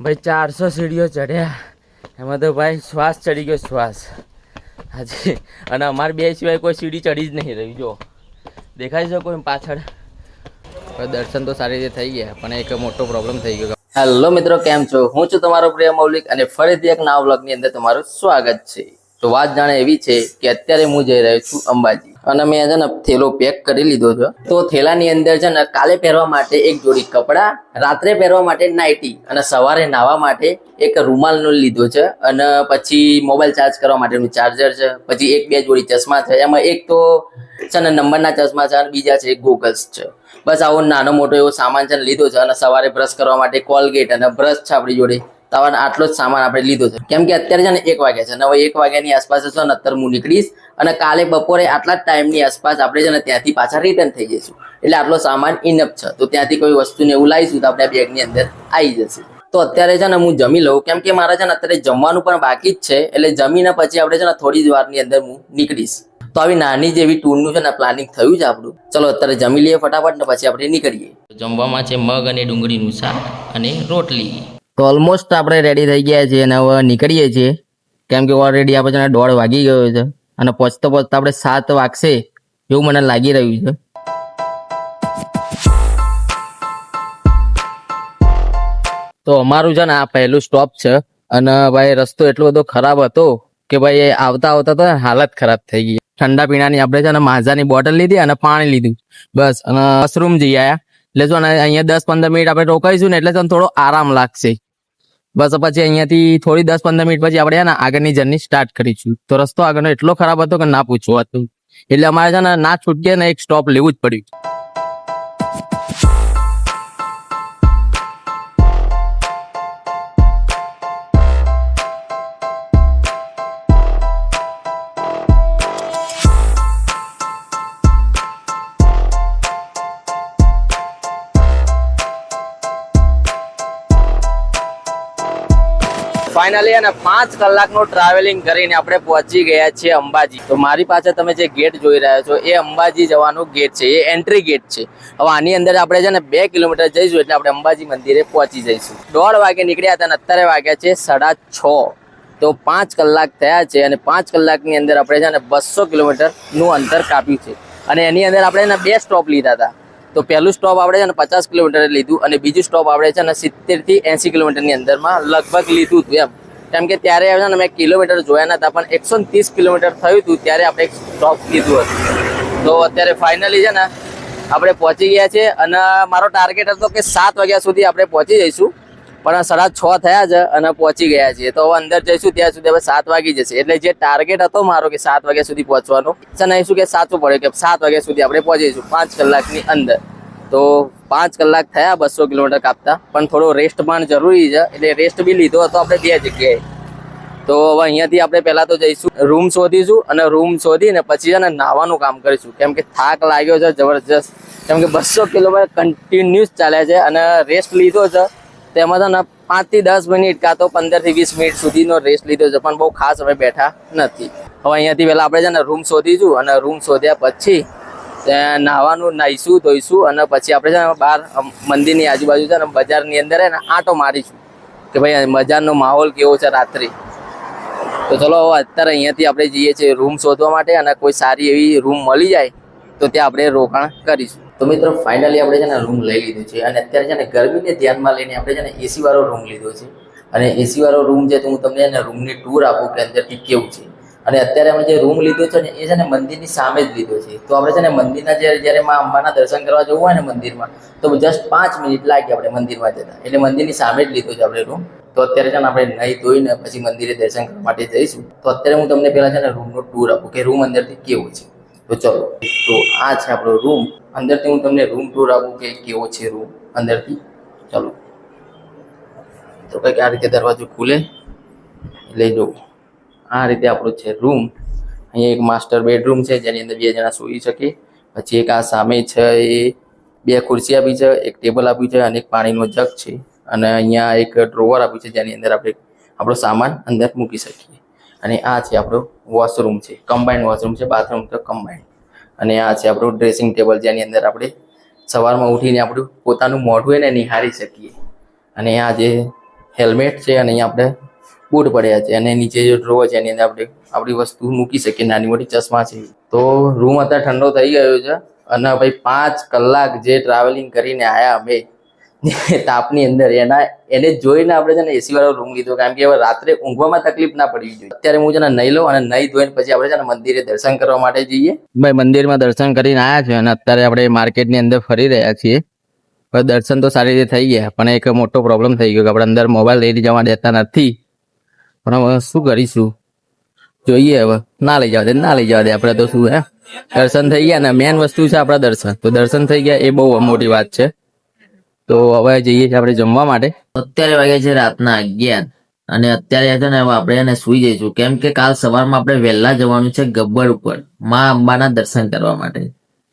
ભાઈ 400 સીડીઓ ચડ્યા, એમાં તો ભાઈ શ્વાસ ચડી ગયો, શ્વાસ આજે. અને અમારે બે સિવાય કોઈ સીડી ચડી જ નહીં રહી. જો દેખાય છે કોઈ પાછળ. દર્શન તો સારી રીતે થઈ ગયા, પણ એક મોટો પ્રોબ્લેમ થઈ ગયો. હેલો મિત્રો, કેમ છો? હું છું તમારો પ્રિય મૌલિક અને ફરીથી એક નવા વ્લોગની અંદર તમારું સ્વાગત છે. તો વાત જાણે એવી છે કે અત્યારે હું જઈ રહ્યો છું અંબાજી, અને મેં છે ને થેલો પેક કરી લીધો છે. તો થેલાની અંદર છે ને કાલે પહેરવા માટે એક જોડી કપડાં, રાત્રે પહેરવા માટે નાઇટી અને સવારે નાહવા માટે એક રૂમાલનો લીધો છે. અને પછી મોબાઈલ ચાર્જ કરવા માટેનું ચાર્જર છે. પછી એક બે જોડી ચશ્મા છે, એમાં એક તો છે ને નંબરના ચશ્મા છે અને બીજા છે ગોગલ્સ છે. બસ આવો નાનો મોટો એવો સામાન છે લીધો છે. અને સવારે બ્રશ કરવા માટે કોલગેટ અને બ્રશ છે આપણી જોડે. તો આટલો જ સામાન આપણે લીધો છે, કેમ કે અત્યારે છે ને 1 વાગ્યા છે. અને હવે 1 વાગ્યાની આસપાસ છે ને અત્યારે હું નીકળીશ, અને કાલે બપોરે આટલા જ ટાઈમની આસપાસ આપણે છે ને ત્યાંથી પાછા રિટર્ન થઈ જઈશું. એટલે આટલો સામાન ઇનફ છે. તો ત્યાંથી કોઈ વસ્તુને એવું લાવીશું તો આપણે બેગની અંદર આવી જશે. તો અત્યારે છે ને હું જમી લઉં, કેમ કે મારે છે ને અત્યારે જમવાનું પણ બાકી જ છે. એટલે જમીને પછી આપણે છે ને થોડી જ વારની અંદર હું નીકળીશ. તો આવી નાની જેવી ટૂરનું છે ને પ્લાનિંગ થયું છે આપણું. ચલો અત્યારે જમી લઈએ ફટાફટ ને પછી આપણે નીકળીએ. જમવામાં છે મગ અને ડુંગળીનું શાક અને રોટલી. તો ઓલમોસ્ટ આપણે રેડી થઈ ગયા છીએ અને હવે નીકળીએ છીએ, કેમ કે ઓલરેડી આપણે 1:30 વાગી ગયો છે અને પહોંચતા આપણે 7 વાગશે એવું મને લાગી રહ્યું છે. તો અમારું છે ને આ પહેલું સ્ટોપ છે. અને ભાઈ રસ્તો એટલો બધો ખરાબ હતો કે ભાઈ આવતા આવતા તો હાલત ખરાબ થઈ ગઈ. ઠંડા પીણાની આપણે છે ને માઝાની બોટલ લીધી અને પાણી લીધું બસ, અને વોશરૂમ જઈ આવ્યા. એટલે જો ને અહીંયા 10-15 મિનિટ આપણે રોકાઈશું ને એટલે થોડો આરામ લાગશે. બસ પછી અહીંયાથી થોડી 10-15 મિનિટ પછી આપણે ને આગળની જર્ની સ્ટાર્ટ કરીશું. તો રસ્તો આગળનો એટલો ખરાબ હતો કે ના પૂછવું હતું. એટલે અમારે છે ને ના છૂટકે ને એક સ્ટોપ લેવું જ પડ્યું. ફાઇનલી અને 5 કલાકનું ટ્રાવેલિંગ કરીને આપણે પહોંચી ગયા છીએ અંબાજી. તો મારી પાસે તમે જે ગેટ જોઈ રહ્યા છો એ અંબાજી જવાનું ગેટ છે, એ એન્ટ્રી ગેટ છે. હવે આની અંદર આપણે છે ને 2 કિલોમીટર જઈશું એટલે આપણે અંબાજી મંદિરે પહોંચી જઈશું. 1:30 વાગે નીકળ્યા હતા અને અત્યારે વાગ્યા છે 6:30. તો 5 કલાક થયા છે અને 5 કલાકની અંદર આપણે છે ને 200 કિલોમીટરનું અંતર કાપ્યું છે. અને એની અંદર આપણે 2 સ્ટોપ લીધા હતા. તો પહેલું સ્ટોપ આપણે છે ને 50 કિલોમીટર લીધું અને બીજું સ્ટોપ આપણે છે ને 70 થી 80 કિલોમીટરની અંદરમાં લગભગ લીધું હતું એમ. કેમ કે ત્યારે છે ને મેં કિલોમીટર જોયા નતા, પણ 130 કિલોમીટર થયું હતું ત્યારે આપણે એક સ્ટોપ લીધું હતું. તો અત્યારે ફાઇનલી છે ને આપણે પહોંચી ગયા છે. અને મારો ટાર્ગેટ હતો કે 7 વાગ્યા સુધી આપણે પહોંચી જઈશું, પણ 6:30 થયા છે અને પહોંચી ગયા છીએ. તો હવે અંદર જઈશું ત્યાં સુધી હવે 7 વાગી જશે. એટલે જે ટાર્ગેટ હતો મારો કે 7 વાગ્યા સુધી પહોંચવાનો છે ને, શું કે સાચું પડે કે 7 વાગ્યા સુધી આપણે પહોંચી જઈશું 5 કલાકની અંદર. તો 5 કલાક થયા 200 કિલોમીટર કાપતા, પણ થોડો રેસ્ટ પણ જરૂરી છે. એટલે રેસ્ટ બી લીધો હતો આપણે 2 જગ્યાએ. તો હવે અહીંયાથી આપણે પહેલા તો જઈશું રૂમ શોધીશું, અને રૂમ શોધીને પછી છે ને નાહવાનું કામ કરીશું, કેમ કે થાક લાગ્યો છે જબરજસ્ત. કેમ કે 200 કિલોમીટર કન્ટિન્યુઅસ ચાલે છે અને રેસ્ટ લીધો છે તેમાં છે ને 5 થી 10 મિનિટ કાં તો 15 થી 20 મિનિટ સુધીનો રેસ્ટ લીધો છે, પણ બહુ ખાસ હવે બેઠા નથી. હવે અહીંયાથી પહેલા આપણે છે ને રૂમ શોધીશું, અને રૂમ શોધ્યા પછી નાહવાનું નાહીશું ધોઈશું, અને પછી આપણે છે ને બહાર મંદિરની આજુબાજુ છે ને બજારની અંદર ને આંટો મારીશું કે ભાઈ બજારનો માહોલ કેવો છે રાત્રે. તો ચલો અત્યારે અહીંયાથી આપણે જઈએ છીએ રૂમ શોધવા માટે, અને કોઈ સારી એવી રૂમ મળી જાય તો ત્યાં આપણે રોકાણ કરીશું. તો મિત્રો ફાઇનલી આપણે છે ને રૂમ લઈ લીધું છે, અને અત્યારે છે ને ગરમીને ધ્યાનમાં લઈને આપણે છે ને એસી વાળો રૂમ લીધો છે. અને એસી વાળો રૂમ છે તો હું તમને રૂમની ટૂર આપું કે અંદરથી કેવું છે. અને અત્યારે અમે જે રૂમ લીધો છે ને એ છે ને મંદિરની સામે જ લીધો છે. તો આપણે છે ને મંદિરના જ્યારે માં અંબાના દર્શન કરવા જવું હોય ને મંદિરમાં, તો જસ્ટ 5 મિનિટ લાગે આપણે મંદિરમાં જતા. એટલે મંદિરની સામે જ લીધો છે આપણે રૂમ. તો અત્યારે છે ને આપણે નહીં ધોઈને પછી મંદિરે દર્શન કરવા માટે જઈશું. તો અત્યારે હું તમને પહેલાં છે ને રૂમનો ટૂર આપું કે રૂમ અંદરથી કેવું છે. તો ચલો, તો આ છે આપણો રૂમ. અંદરથી હું તમને રૂમ ટૂર આપું કે કેવો છે રૂમ અંદરથી. ચલો, તો કંઈક આ રીતે દરવાજો ખુલે એટલે જો આ રીતે આપણો છે રૂમ. અહીંયા એક માસ્ટર બેડરૂમ છે જેની અંદર 2 જણા સૂઈ શકે. પછી એક આ સામે છે એ 2 ખુરશી આપી છે, એક ટેબલ આપ્યું છે અને એક પાણીનો જગ છે. અને અહીંયા એક ડ્રોવર આપ્યું છે જેની અંદર આપણે આપણો સામાન અંદર મૂકી શકીએ. અને આ છે આપણો વોશરૂમ છે, કમ્બાઈન્ડ વોશરૂમ છે, બાથરૂમ તો કમ્બાઈન્ડ. અને આ છે આપણું ડ્રેસિંગ ટેબલ જેની અંદર આપણે સવારમાં ઉઠીને આપણું પોતાનું મોઢું એને નિહાળી શકીએ. અને આ જે હેલ્મેટ છે અને અહીંયા આપણે બૂટ પડ્યા છે અને નીચે જે ડ્રોવર છે એની અંદર આપણે આપણી વસ્તુ મૂકી શકીએ, નાની મોટી ચશ્મા છે. તો રૂમ અત્યારે ઠંડો થઈ ગયો છે અને ભાઈ 5 કલાક જે ટ્રાવેલિંગ કરીને આયા અમે તાપની અંદર એને જોઈને આપણે છે ને એસી વાળો રૂમ લીધો, કારણ કે હવે રાત્રે ઊંઘવામાં તકલીફ ના પડવી જોઈએ. અત્યારે હું છે ને નહીં લઉં અને નહીં ધોઈને પછી આપણે છે ને મંદિરે દર્શન કરવા માટે જઈએ. ભાઈ મંદિરમાં દર્શન કરીને આવ્યા છે અને અત્યારે આપણે માર્કેટની અંદર ફરી રહ્યા છીએ. હવે દર્શન તો સારી રીતે થઈ ગયા, પણ એક મોટો પ્રોબ્લેમ થઈ ગયો કે આપણે અંદર મોબાઈલ લઈ જવા દેતા નથી. પણ હવે શું કરીશું, જોઈએ હવે. ના લઈ જવા દે આપણે તો શું હે. દર્શન થઈ ગયા ને મેન વસ્તુ છે આપણા દર્શન. તો દર્શન થઈ ગયા એ બહુ મોટી વાત છે. તો હવે જઈએ છીએ આપણે જમવા માટે. અત્યારે વાગ્યા છે રાતના 11 અને અત્યારે છે ને હવે આપણે એને સુઈ જઈશું, કેમ કે કાલ સવારમાં આપણે વહેલા જવાનું છે ગબ્બર ઉપર માં અંબાના દર્શન કરવા માટે.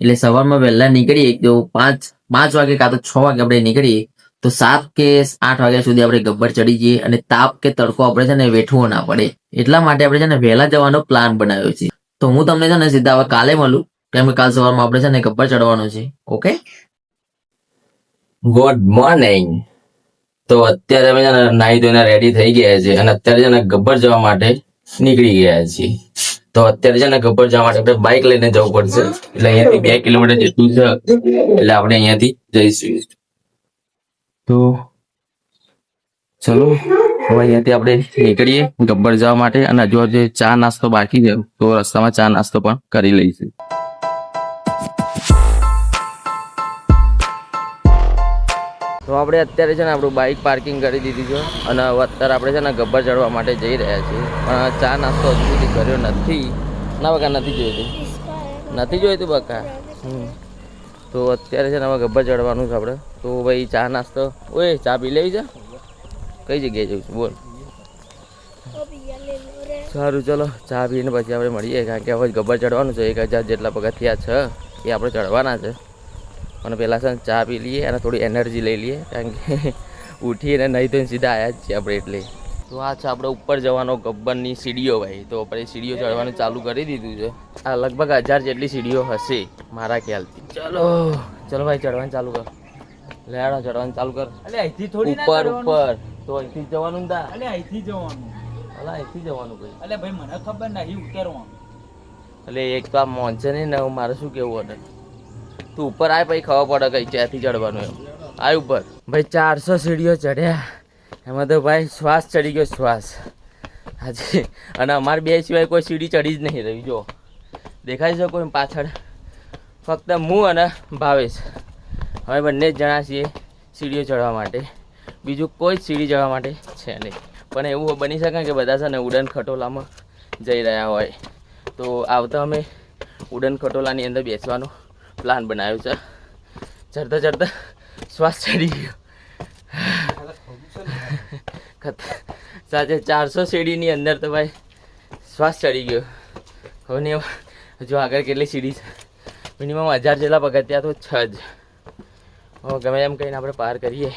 એટલે સવારમાં વહેલા નીકળીએ તો 5 વાગે કાં તો 6 વાગે આપણે નીકળીએ તો 7 કે 8 વાગ્યા સુધી આપણે ગબ્બર ચડી જઈએ અને તાપ કે તડકો આપણે છે ને વેઠવો ના પડે. એટલા માટે આપણે છે ને વહેલા જવાનો પ્લાન બનાવ્યો છે. તો હું તમને છે ને સીધા હવે કાલે મળું, કેમ કે કાલ સવારમાં આપણે છે ને ગબ્બર ચડવાનું છે. Okay, good morning. તો અત્યારે અમે છે ને નાહી ધોઈને રેડી થઈ ગયા છે અને અત્યારે છે ને ગબ્બર જવા માટે નીકળી ગયા છીએ. તો અત્યારે છે ને ગબ્બર જવા માટે આપણે બાઇક લઈને જવું પડશે, એટલે અહીંયાથી 2 કિલોમીટર જેટલું છે, એટલે આપણે અહીંયાથી જઈશું. તો ચલો હવે અહીંયાથી આપણે નીકળીએ ગબ્બર જવા માટે. અને હજુ જે ચા નાસ્તો બાકી છે તો રસ્તામાં ચા નાસ્તો પણ કરી લઈશું. તો આપણે અત્યારે છે ને આપણું બાઇક પાર્કિંગ કરી દીધી છે અને અત્યારે આપણે છે ને ગબ્બર ચડવા માટે જઈ રહ્યા છીએ. પણ ચા નાસ્તો હજુ સુધી કર્યો નથી. ના બકા નથી જોઈતું બકા. તો અત્યારે છે ને હવે ગબ્બર ચડવાનું છે આપણે. તો ભાઈ ચા નાસ્તો, ઓય ચા પી લેવી છે? કઈ જગ્યાએ જવું છે બોલ? સારું ચલો ચા પીને પછી આપણે મળીએ, કારણ કે હવે ગબ્બર ચડવાનું છે. 1000 જેટલા પગથિયા છે એ આપણે ચડવાના છે. અને પહેલાં છે ને ચા પી લઈએ અને થોડી એનર્જી લઈ લઈએ, કારણ કે ઉઠીને નહીં તો સીધા આવ્યા જ છીએ આપણે. એટલે તો આ છે આપણે ઉપર જવાનો ગબ્બરની સીડીઓ ભાઈ. તો આપણે સીડીઓ ચડવાનું ચાલુ કરી દીધું છે. આ લગભગ 1000 જેટલી સીડીઓ હશે મારા ખ્યાલથી. ચલો ભાઈ ચડવાનું ચાલુ કર. લેડો ચડવાનું ચાલુ કર. અહીંથી થોડી ઉપર તો અહીંથી જવાનું તા. અહીંથી જવાનું ભાઈ. ભાઈ મને ખબર નહીં ઉતરવાનું. એટલે એક તો આ મોનસે નહીં ને મારે શું કેવું હતું. તું ઉપર આય પછી ખબર પડે કઈ ત્યાંથી ચડવાનું એમ. આય ઉપર ભાઈ 400 સીડીઓ ચડ્યા, એમાં તો ભાઈ શ્વાસ ચડી ગયો, શ્વાસ આજે. અને અમારે 2 સિવાય કોઈ સીડી ચડી જ નહીં રહી. જો દેખાય છે કોઈ પાછળ? ફક્ત હું અને ભાવેશ, અમે બંને જ જણા છીએ સીડીઓ ચડવા માટે. બીજું કોઈ જ સીડી ચડવા માટે છે નહીં. પણ એવું બની શકે કે બધા છે ને ઉડન ખટોલામાં જઈ રહ્યા હોય, તો આવતા અમે ઉડન ખટોલાની અંદર બેસવાનો પ્લાન બનાવ્યો છે. ચડતા શ્વાસ ચડી ગયો. સાચે 400 સીડીની અંદર તો ભાઈ શ્વાસ ચડી ગયો. હવે નહીં હજુ આગળ કેટલી સીડી છે? મિનિમમ 1000 જેટલા પગથિયા તો છે જ. હવે ગમે એમ કહીને આપણે પાર કરીએ.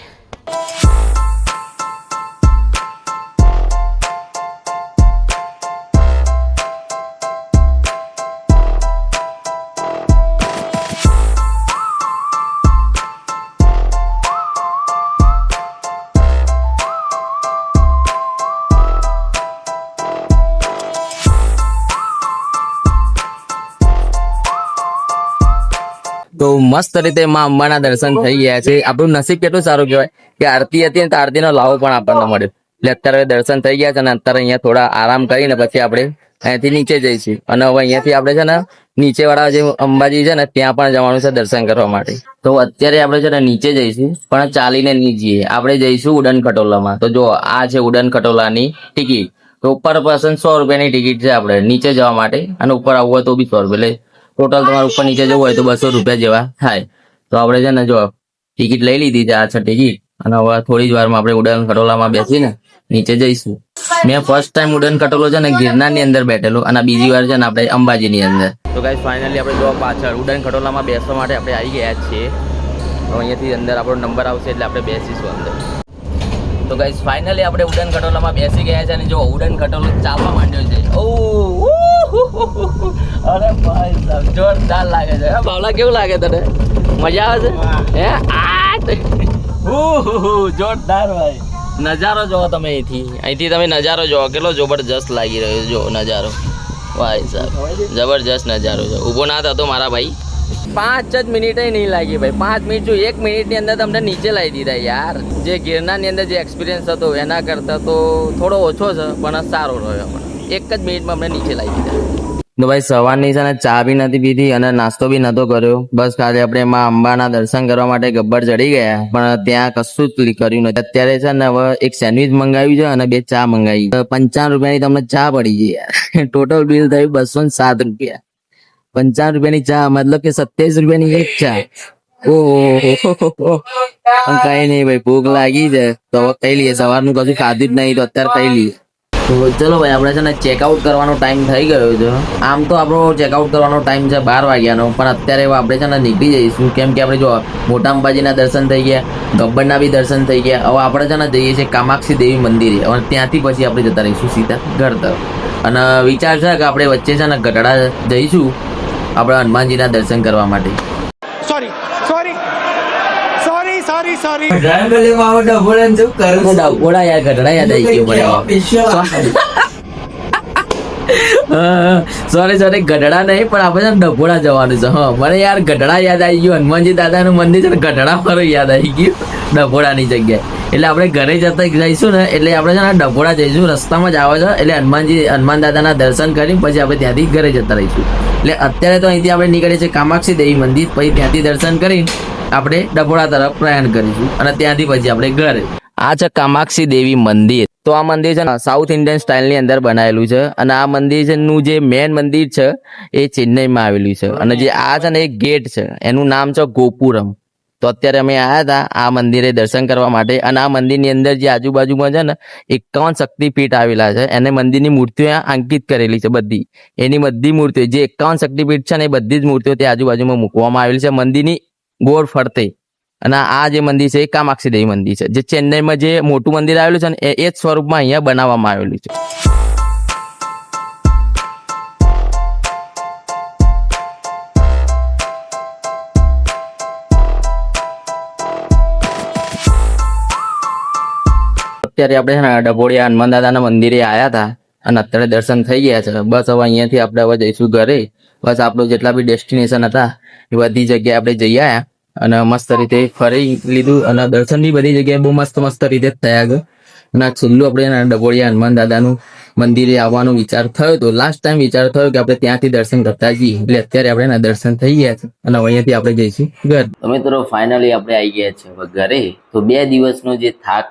તો મસ્ત રીતે માં અંબાના દર્શન થઈ ગયા છે. આપણું નસીબ કેટલું સારું કહેવાય કે આરતી હતી ને તો આરતીનો લાવો પણ આપણને મળ્યો. એટલે અત્યારે દર્શન થઈ ગયા છે અને અત્યારે અહીંયા થોડા આરામ કરીને પછી આપણે અહીંયાથી નીચે જઈશું. અને હવે અહીંયાથી આપણે છે ને નીચે વાળા જે અંબાજી છે ને ત્યાં પણ જવાનું છે દર્શન કરવા માટે. તો અત્યારે આપણે છે ને નીચે જઈશું, પણ ચાલીને નહીં જઈએ. આપણે જઈશું ઉડન ખટોલામાં. તો જો આ છે ઉડન ખટોલાની ટિકિટ. તો ઉપર પર્સન 100 રૂપિયાની ટિકિટ છે આપણે નીચે જવા માટે, અને ઉપર આવવું હોય તો બી 100 રૂપિયા. ટોટલ તમારે ઉપર નીચે જવું હોય તો 200 રૂપિયા જેવા થાય. તો આપણે છે ને જો ટિકિટ લઈ લીધી છે, આ છે ટિકિટ. અને હવે થોડી જ વારમાં આપણે ઉડન ખટોલામાં બેસીને નીચે જઈશું. મેં ફર્સ્ટ ટાઈમ ઉડન ખટોલો છે ને ગિરનારની અંદર બેઠેલો, અને બીજી વાર છે ને આપણે અંબાજીની અંદર. તો ગાઈસ ફાઇનલી આપણે જો પાછળ ઉડન ખટોલામાં બેસવા માટે આપણે આવી ગયા છીએ. તો અહીંયાથી અંદર આપણો નંબર આવશે એટલે આપણે બેસીશું અંદર. તો ગાઈસ ફાઇનલી આપણે ઉડન ખટોલામાં બેસી ગયા છે અને જો ઉડન ખટોલો ચાલવા માંડ્યો છે. અરે ભાઈ સાહેબ જોરદાર લાગે છે. બાવલા કેવું લાગે તને? મજા આવે છે? હે જોરદાર ભાઈ. નજારો જોવો તમે અહીંથી તમે નજારો જોવો કેટલો જબરજસ્ત લાગી રહ્યો જો નજારો. ભાઈ સાહેબ જબરજસ્ત નજારો છે. ઊભો ના થતો મારા ભાઈ. 5 જ મિનિટે નહીં લાગી ભાઈ. 5 મિનિટ જો 1 મિનિટની અંદર તમને નીચે લાવી દીધા યાર. જે ગિરનારની અંદર જે એક્સપિરિયન્સ હતો એના કરતાં તો થોડો ઓછો છે પણ સારો રહ્યો. પણ 1 જ મિનિટમાં અમને નીચે લાવી દીધા. તો ભાઈ સવારની છે ને ચા બી નથી પીધી અને નાસ્તો બી નતો કર્યો. બસ ખાલી આપણે એમાં અંબાના દર્શન કરવા માટે ગબ્બર ચડી ગયા પણ ત્યાં કશું જ કર્યું નથી. અત્યારે છે ને હવે એક સેન્ડવિચ મંગાવ્યું છે અને 2 ચા મંગાવી. 55 રૂપિયાની તમને ચા પડી ગઈ યાર. ટોટલ બિલ થયું 207 રૂપિયા. 55 રૂપિયાની ચા મતલબ કે 27 રૂપિયાની એક ચા. ઓહો કઈ નહીં ભાઈ ભૂખ લાગી છે તો હવે ખાઈ લઈએ. સવારનું કશું ખાધું જ નહીં તો અત્યારે ખાઈ લઈએ. તો ચલો ભાઈ આપણે છે ને ચેકઆઉટ કરવાનો ટાઈમ થઈ ગયો છે. આમ તો આપણો ચેકઆઉટ કરવાનો ટાઈમ છે 12 વાગ્યાનો પણ અત્યારે આપણે છે ને નીકળી જઈશું કેમ કે આપણે જો મોટા અંબાજીના દર્શન થઈ ગયા, ગબ્બરના બી દર્શન થઈ ગયા. હવે આપણે છે ને જઈએ છીએ કામાક્ષી દેવી મંદિરે અને ત્યાંથી પછી આપણે જતા રહીશું સીધા ઘર તરફ. અને વિચાર છે કે આપણે વચ્ચે છે ને ગઢડા જઈશું આપણે હનુમાનજીના દર્શન કરવા માટે. ડભોડા યાર ગઢડા યાદ આવી ગયો. સોરી ગઢડા નહીં પણ આપણે ડભોડા જવાનું છે. હા મને યાર ગઢડા યાદ આવી ગયું. હનુમાનજી દાદાનું મંદિર છે ને ગઢડા મારું યાદ આવી ગયું ડભોડાની જગ્યાએ. એટલે આપણે ઘરે જતા જઈશું ને એટલે આપણે છે ને ડભોડા જઈશું. રસ્તામાં જ આવે છે એટલે હનુમાન દાદાના દર્શન કરી પછી આપણે ત્યાંથી ઘરે જતા રહીશું. એટલે અત્યારે તો અહીંથી આપણે નીકળીએ છીએ કામાક્ષી દેવી મંદિર પછી ત્યાંથી દર્શન કરી આપણે ડભોડા તરફ પ્રયાણ કરીશું અને ત્યાંથી પછી આપણે ઘરે. આ છે કામાક્ષી દેવી મંદિર. તો આ મંદિર છે ને સાઉથ ઇન્ડિયન સ્ટાઇલની અંદર બનાવેલું છે અને આ મંદિરનું જે મેન મંદિર છે એ ચેન્નઈમાં આવેલું છે અને જે આ છે ને એ ગેટ છે એનું નામ છે ગોપુરમ. તો અત્યારે અમે આવ્યા હતા આ મંદિરે દર્શન કરવા માટે અને આ મંદિરની અંદર જે આજુબાજુમાં છે ને 51 શક્તિપીઠ આવેલા છે. એને મંદિરની મૂર્તિઓ અંકિત કરેલી છે બધી. એની બધી મૂર્તિઓ જે 51 શક્તિપીઠ છે ને એ બધી જ મૂર્તિઓ તે આજુબાજુમાં મૂકવામાં આવેલી છે મંદિરની ગોળ ફરતે. અને આ જે મંદિર છે એ કામાક્ષી દેવી મંદિર છે. જે ચેન્નઈમાં જે મોટું મંદિર આવેલું છે ને એ જ સ્વરૂપમાં અહીંયા બનાવવામાં આવેલું છે. અત્યારે આપણે છે ને ડભોડિયા હનુમાન દાદાના મંદિરે આવ્યા હતા અને અત્યારે દર્શન થઈ ગયા છે. બસ હવે અહીંયાથી આપણે હવે જઈશું ઘરે. બસ આપણું જેટલા બી ડેસ્ટિનેશન હતા એ બધી જગ્યાએ આપણે જઈ આવ્યા અને મસ્ત રીતે ફરી લીધું અને દર્શન બી બધી જગ્યાએ બહુ મસ્ત રીતે જ થયા ગયા. અને છેલ્લું આપણે ડભોડિયા હનુમાન દાદાનું મંદિરે આવવાનો વિચાર થયો તો લાસ્ટ ટાઈમ વિચાર થયો કે આપણે ત્યાંથી દર્શન કરતા જઈએ. એટલે અત્યારે આપણે દર્શન થઈ ગયા છે અને અહીંયાથી આપણે જઈશું ઘર. તો મિત્રો ફાઇનલી આપણે આવી ગયા છે હવે ઘરે. તો 2 દિવસનો જે થાક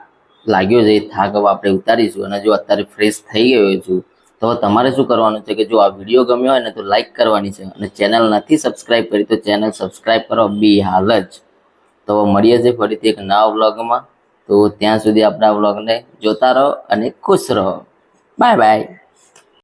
લાગ્યો છે એ થાક હવે આપણે ઉતારીશું અને જો અત્યારે ફ્રેશ થઈ ગયો છું તો તમારે શું કરવાનું છે કે જો આ વિડીયો ગમ્યો હોય ને તો લાઈક કરવાની છે અને ચેનલ નથી સબસ્ક્રાઇબ કરી તો ચેનલ સબસ્ક્રાઇબ કરો બી હાલ જ. તો મળીએ છીએ ફરીથી એક નવા વ્લોગમાં. તો ત્યાં સુધી આપણા વ્લોગને જોતા રહો અને ખુશ રહો. Bye bye.